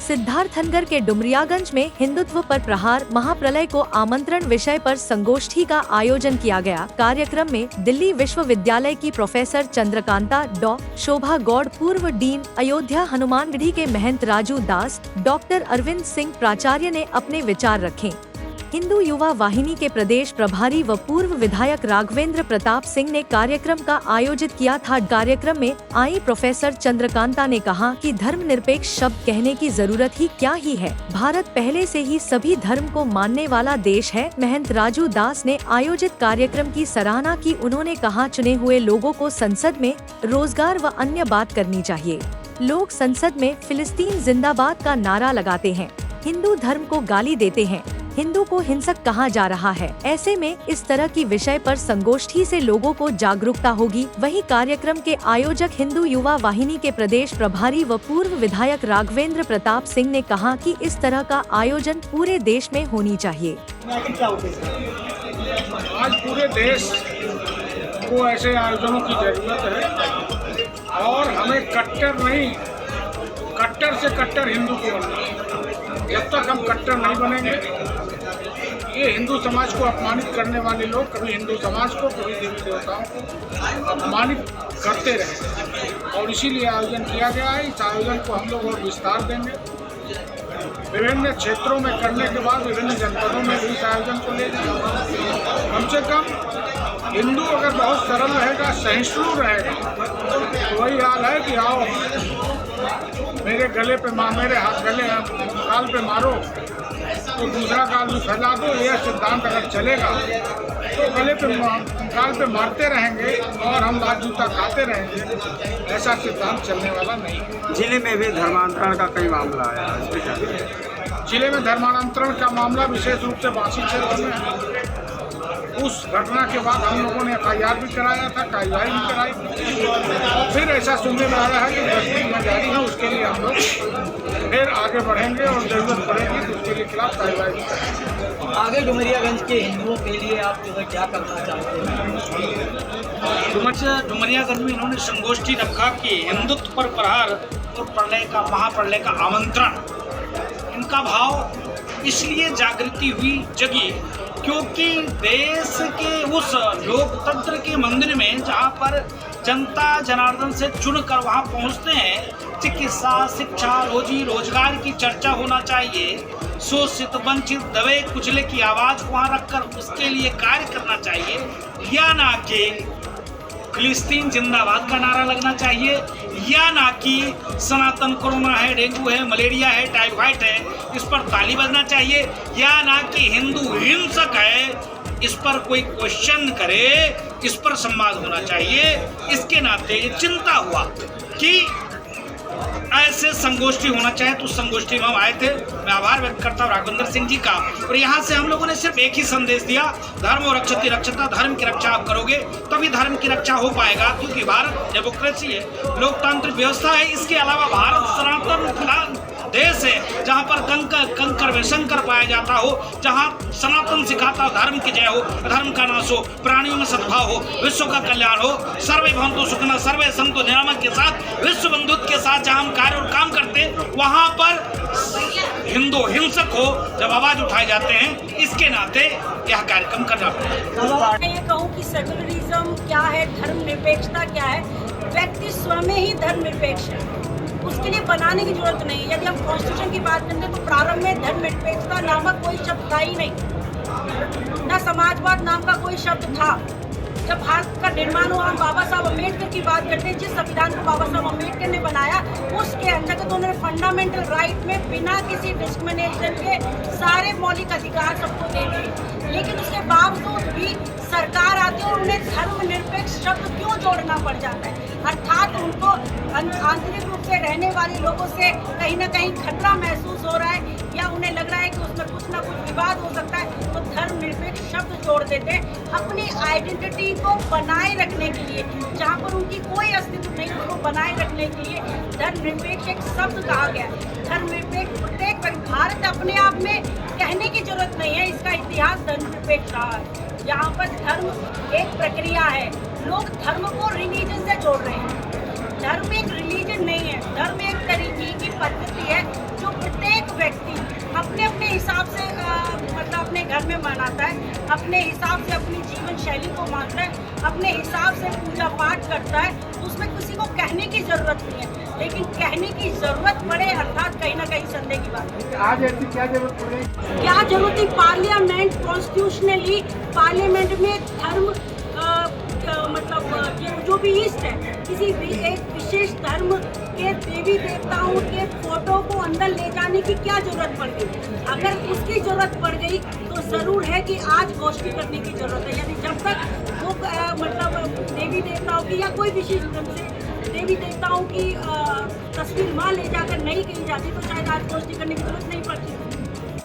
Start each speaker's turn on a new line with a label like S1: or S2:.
S1: सिद्धार्थनगर के डुमरियागंज में हिंदुत्व पर प्रहार महाप्रलय को आमंत्रण विषय पर संगोष्ठी का आयोजन किया गया। कार्यक्रम में दिल्ली विश्वविद्यालय की प्रोफेसर चंद्रकांता, डॉ. शोभा गौड़, पूर्व डीन, अयोध्या हनुमानगढ़ी के महंत राजू दास, डॉक्टर अरविंद सिंह प्राचार्य ने अपने विचार रखे। हिंदू युवा वाहिनी के प्रदेश प्रभारी व पूर्व विधायक राघवेंद्र प्रताप सिंह ने कार्यक्रम का आयोजित किया था। कार्यक्रम में आई प्रोफेसर चंद्रकांता ने कहा कि धर्मनिरपेक्ष शब्द कहने की जरूरत ही क्या ही है, भारत पहले से ही सभी धर्म को मानने वाला देश है। महंत राजू दास ने आयोजित कार्यक्रम की सराहना की। उन्होंने कहा, चुने हुए लोगों को संसद में रोजगार व अन्य बात करनी चाहिए। लोग संसद में फिलिस्तीन जिंदाबाद का नारा लगाते हैं, हिंदू धर्म को गाली देते हैं, हिंदू को हिंसक कहा जा रहा है। ऐसे में इस तरह की विषय पर संगोष्ठी से लोगों को जागरूकता होगी। वहीं कार्यक्रम के आयोजक हिंदू युवा वाहिनी के प्रदेश प्रभारी व पूर्व विधायक राघवेंद्र प्रताप सिंह ने कहा कि इस तरह का आयोजन पूरे देश में होनी चाहिए।
S2: आज पूरे देश को ऐसे आयोजनों की जरूरत है और हमें कट्टर नहीं, कट्टर से कट्टर हिंदू को बनना है। जब तक हम कट्टर नहीं बनेंगे, ये हिंदू समाज को अपमानित करने वाले लोग कभी हिंदू समाज को, कभी देवी देवताओं को अपमानित करते रहे और इसीलिए आयोजन किया गया है। इस आयोजन को हम लोग और विस्तार देंगे। विभिन्न क्षेत्रों में करने के बाद विभिन्न जनपदों में भी इस आयोजन को ले जाएंगे। कम से कम हिंदू अगर बहुत सरल रहेगा, सहिष्णु रहेगा, तो वही हाल है कि आओ मेरे गले पे मेरे हाथ गले गाल पे मारो तो दूसरा गाल भी फैला दो, यह सिद्धांत अगर चलेगा तो गले पे गाल पे मारते रहेंगे और हम लात जूता खाते रहेंगे। ऐसा सिद्धांत चलने वाला नहीं।
S3: जिले में भी धर्मांतरण का कई मामला आया।
S2: जिले में धर्मांतरण का मामला विशेष रूप से बासी क्षेत्र में है। उस घटना के बाद हम लोगों ने FIR भी कराया था, कार्रवाई भी कराई और फिर ऐसा सुनने में आ रहा है कि दस्तूर जारी है। उसके लिए हम लोग फिर आगे बढ़ेंगे और जरूरत पड़ेगी तो उसके लिए खिलाफ कार्रवाई भी करेंगे।
S4: आगे डुमरियागंज के हिंदुओं के लिए आप जो है क्या करना चाहते हैं?
S5: डुमरियागंज में इन्होंने संगोष्ठी रखा कि हिंदुत्व पर प्रहार और प्रलय का महाप्रलय का आमंत्रण। इनका भाव इसलिए जागृति हुई जगी क्योंकि देश के उस लोकतंत्र के मंदिर में जहाँ पर जनता जनार्दन से चुनकर वहाँ पहुँचते हैं, चिकित्सा, शिक्षा, रोजी रोजगार की चर्चा होना चाहिए। शोषित, वंचित, दबे कुचले की आवाज़ वहाँ रखकर उसके लिए कार्य करना चाहिए, या ना कि फिलिस्तीन जिंदाबाद का नारा लगना चाहिए, या ना कि सनातन कोरोना है, डेंगू है, मलेरिया है, टाइफाइड है, इस पर ताली बजना चाहिए, या ना कि हिंदू हिंसक है इस पर कोई क्वेश्चन करे, इस पर संवाद होना चाहिए। इसके नाते ये चिंता हुआ कि ऐसे संगोष्ठी होना चाहिए, तो संगोष्ठी में हम आए थे। मैं आभार व्यक्त करता हूँ राघवेंद्र सिंह जी का। और यहाँ से हम लोगों ने सिर्फ एक ही संदेश दिया, धर्म और रक्षति रक्षता, धर्म की रक्षा आप करोगे तभी धर्म की रक्षा हो पाएगा, क्योंकि भारत डेमोक्रेसी है, लोकतांत्रिक व्यवस्था है। इसके अलावा भारत सनातन देश है जहाँ पर कंकर में शंकर पाया जाता हो, जहाँ सनातन सिखाता हो धर्म की जय हो, धर्म का नाश हो, प्राणियों में सद्भाव हो, विश्व का कल्याण हो, सर्वे भवन्तु सुखिनः सर्वे सन्तु निरामय के साथ, विश्व बंधुत्व के साथ जहाँ हम कार्य और काम करते वहाँ पर हिंदू हिंसक हो जब आवाज उठाए जाते हैं, इसके नाते यह कार्यक्रम करना पड़ेगा।
S6: मैं ये कहूँ कि सेकुलरिज्म क्या है, धर्मनिरपेक्षता क्या है, व्यक्ति स्वयं ही धर्मनिरपेक्ष है, उसके लिए बनाने की जरूरत नहीं है। यदि हम कॉन्स्टिट्यूशन की बात करते हैं तो प्रारंभ में धर्मनिरपेक्षता नामक कोई शब्द था ही नहीं, न समाजवाद नाम का कोई शब्द था। जब भारत का निर्माण हुआ, हम बाबा साहब अम्बेडकर की बात करते हैं, जिस संविधान को बाबा साहब अम्बेडकर ने बनाया उसके अंतर्गत उन्होंने फंडामेंटल राइट में बिना किसी डिस्क्रिमिनेशन के सारे मौलिक अधिकार सबको दे दिए। लेकिन उसके बावजूद भी सरकार आती है और उन्हें धर्मनिरपेक्ष शब्द क्यों जोड़ना पड़ जाता है? अर्थात उनको आंतरिक रूप से रहने वाले लोगों से कहीं ना कहीं खतरा महसूस हो रहा है, या उन्हें लग रहा है कि उसमें कुछ ना कुछ विवाद हो सकता है, तो धर्मनिरपेक्ष शब्द जोड़ देते हैं अपनी आइडेंटिटी को बनाए रखने के लिए। जहाँ पर उनकी कोई अस्तित्व नहीं, उसको बनाए रखने के लिए धर्मनिरपेक्ष एक शब्द कहा गया। धर्मनिरपेक्ष प्रत्येक भारत अपने आप में कहने की जरूरत नहीं है, इसका इतिहास धर्मनिरपेक्ष रहा है। यहाँ पर धर्म एक प्रक्रिया है, लोग धर्म को रिलीजन से जोड़ रहे हैं। धर्म एक रिलीजन नहीं है, धर्म एक तरीके की पद्धति है जो अपने घर में मनाता है, अपने हिसाब से अपनी जीवन शैली को मानता है, अपने हिसाब से पूजा पाठ करता है, तो उसमें किसी को कहने की ज़रूरत नहीं है। लेकिन कहने की ज़रूरत पड़े अर्थात कहीं ना कहीं संदेह की बात है।
S3: आज ऐसी क्या जरूरत पड़ी?
S6: क्या जरूरत थी? पार्लियामेंट कॉन्स्टिट्यूशनली पार्लियामेंट में धर्म मतलब जो भी इष्ट है, किसी भी एक विशेष धर्म के देवी देवताओं के फोटो को अंदर ले जाने की क्या जरूरत पड़ गई? अगर उसकी जरूरत पड़ गई तो ज़रूर है कि आज गोष्ठी करने की जरूरत है। यानी जब तक वो मतलब देवी देवताओं की या कोई विशेष धर्म से देवी देवताओं की तस्वीर वहाँ ले जाकर नहीं कही जाती तो शायद आज गोष्ठी करने की जरूरत नहीं पड़ती।